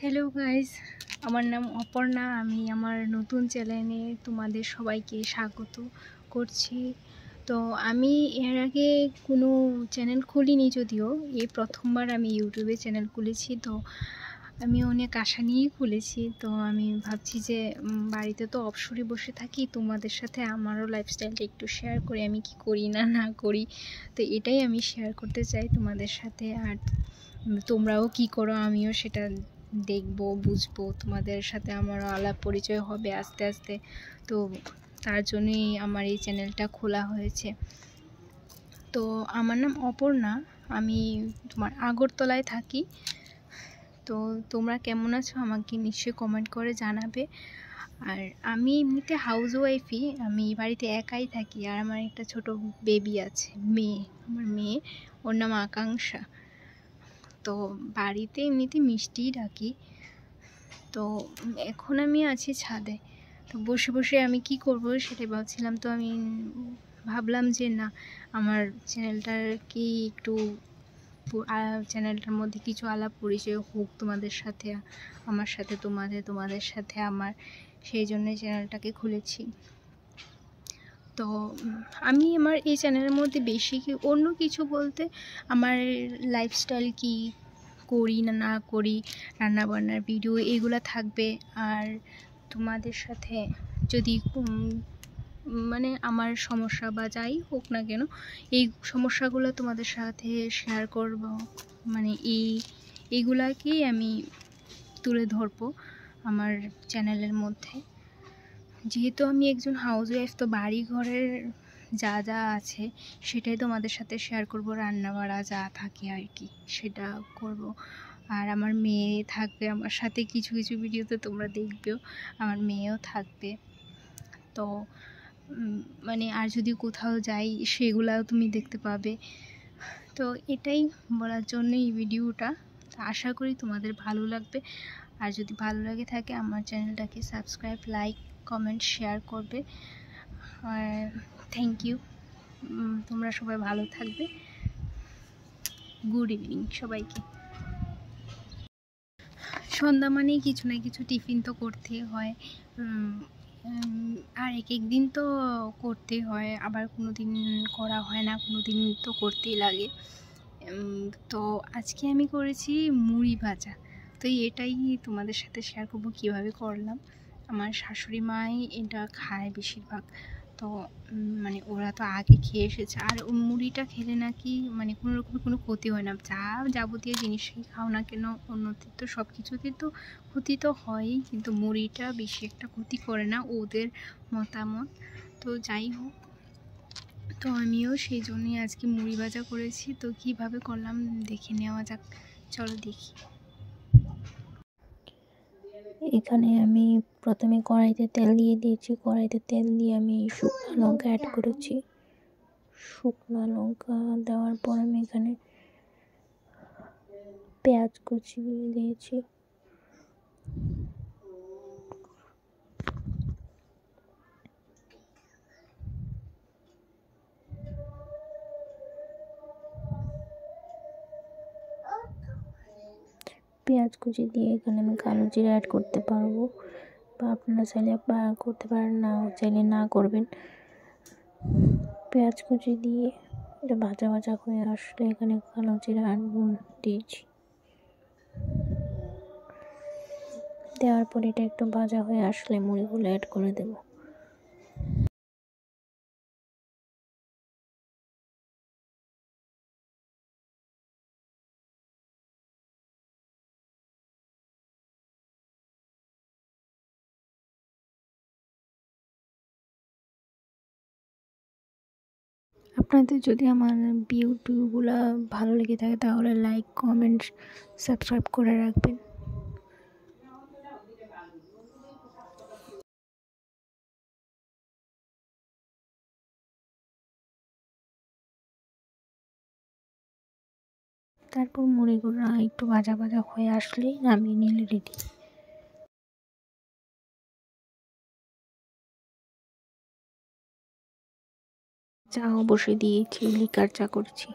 Hello guys, আমার নাম অপর্ণা। আমি আমার নতুন চ্যানেলে তোমাদের সবাইকে স্বাগত করছি। তো আমি এর আগে কোনো চ্যানেল খুলিনি, যদিও এই প্রথমবার আমি ইউটিউবে চ্যানেল খুলেছি। তো আমি অনেক আশা নিয়েই খুলেছি। তো আমি ভাবছি যে বাড়িতে তো অবসরে বসে থাকি, তোমাদের সাথে আমারও লাইফস্টাইলটা একটু শেয়ার করি, আমি কি করি না করি। তো এটাই আমি শেয়ার করতে চাই তোমাদের সাথে। আর তোমরাও কি করো আমিও সেটা দেখবো, বুঝবো, তোমাদের সাথে আমারও আলাপ পরিচয় হবে আস্তে আস্তে। তো তার জন্যই আমার এই চ্যানেলটা খোলা হয়েছে। তো আমার নাম অপর্ণা, আমি তোমার আগরতলায় থাকি। তো তোমরা কেমন আছো আমাকে নিশ্চয়ই কমেন্ট করে জানাবে। আর আমি এমনিতে হাউস ওয়াইফই, আমি বাড়িতে একাই থাকি। আর আমার একটা ছোট বেবি আছে, আমার মেয়ে, ওর নাম আকাঙ্ক্ষা। তো বাড়িতে এমনিতে মিষ্টিই ডাকি। তো এখন আমি আছি ছাদে। তো বসে বসে আমি কি করব সেটাই ভাবছিলাম। তো আমি ভাবলাম যে না, আমার চ্যানেলটার কি একটু চ্যানেলটার মধ্যে কিছু আলাপ পরিচয় হোক তোমাদের সাথে, আমার সাথে তোমাদের সাথে আমার, সেই জন্য চ্যানেলটাকে খুলেছি। তো আমি আমার এই চ্যানেলের মধ্যে বেশি অন্য কিছু বলতে আমার লাইফস্টাইল কি করি না করি, রান্নাবান্নার ভিডিও এগুলো থাকবে। আর তোমাদের সাথে যদি মানে আমার সমস্যা বা যাই হোক না কেন, এই সমস্যাগুলো তোমাদের সাথে শেয়ার করব। মানে এইগুলাকেই আমি তুলে ধরবো আমার চ্যানেলের মধ্যে। যেহেতু আমি একজন হাউস ওয়াইফ, তো বাড়ি ঘরের যা যা আছে সেটাই তোমাদের সাথে শেয়ার করব। রান্নাবাড়া যা থাকে আর কি সেটা করব। আর আমার মেয়ে থাকবে আমার সাথে, কিছু কিছু ভিডিওতে তোমরা দেখবেও আমার মেয়েও থাকবে। তো মানে আর যদি কোথাও যাই সেগুলাও তুমি দেখতে পাবে। তো এটাই বলার জন্য এই ভিডিওটা। আশা করি তোমাদের ভালো লাগবে। আর যদি ভালো লাগে থাকে আমার চ্যানেলটাকে সাবস্ক্রাইব, লাইক, কমেন্ট, শেয়ার করবে। আর থ্যাংক ইউ। তোমরা সবাই ভালো থাকবে। গুড ইভিনিং সবাইকে। সন্ধ্যা মানেই কিছু না কিছু টিফিন তো করতেই হয়। আর এক দিন তো করতেই হয়, আবার কোনো দিন করা হয় না, কোনো দিন তো করতেই লাগে। তো আজকে আমি করেছি মুড়ি ভাজা। তো এটাই তোমাদের সাথে শেয়ার করবো কীভাবে করলাম। আমার শাশুড়ি মাই এটা খায় বেশিরভাগ। তো মানে ওরা তো আগে খেয়ে এসেছে। আর মুড়িটা খেলে নাকি মানে কোনো রকমের কোনো ক্ষতি হয় না। যাবতীয় জিনিসই খাও না কেন, অন্যদের তো সব কিছুতেই তো ক্ষতি তো হয়ই, কিন্তু মুড়িটা বেশি একটা ক্ষতি করে না ওদের মতামত। তো যাই হোক, তো আমিও সেই জন্যই আজকে মুড়ি ভাজা করেছি। তো কিভাবে করলাম দেখে নেওয়া যাক, চলো দেখি। এখানে আমি প্রথমে কড়াইতে তেল দিয়ে দিয়েছি। কড়াইতে তেল দিয়ে আমি শুকনো লঙ্কা অ্যাড করেছি। শুকনো লঙ্কা দেওয়ার পর আমি এখানে পেঁয়াজ কুচি দিয়ে দিয়েছি। পেঁয়াজ কুচি দিয়ে এখানে আমি কালো জিরা অ্যাড করতে পারবো, বা আপনারা চাইলে করতে পারেন, না চাইলে না করবেন। পেঁয়াজ কুচি দিয়ে এটা ভাজা ভাজা হয়ে আসলে এখানে কালো জিরা আর নুন দিয়েছি। দেওয়ার পর এটা একটু ভাজা হয়ে আসলে মুড়িগুলো অ্যাড করে দেব। আপনাদের যদি আমার ভিডিওগুলো ভালো লেগে থাকে তাহলে লাইক, কমেন্ট, সাবস্ক্রাইব করে রাখবেন। তারপর মুড়িগুলো একটু ভাজা ভাজা হয়ে আসলেই নামিয়ে নিলে রেডি। চাও বসে দিয়েছি, লিকার চা করছি।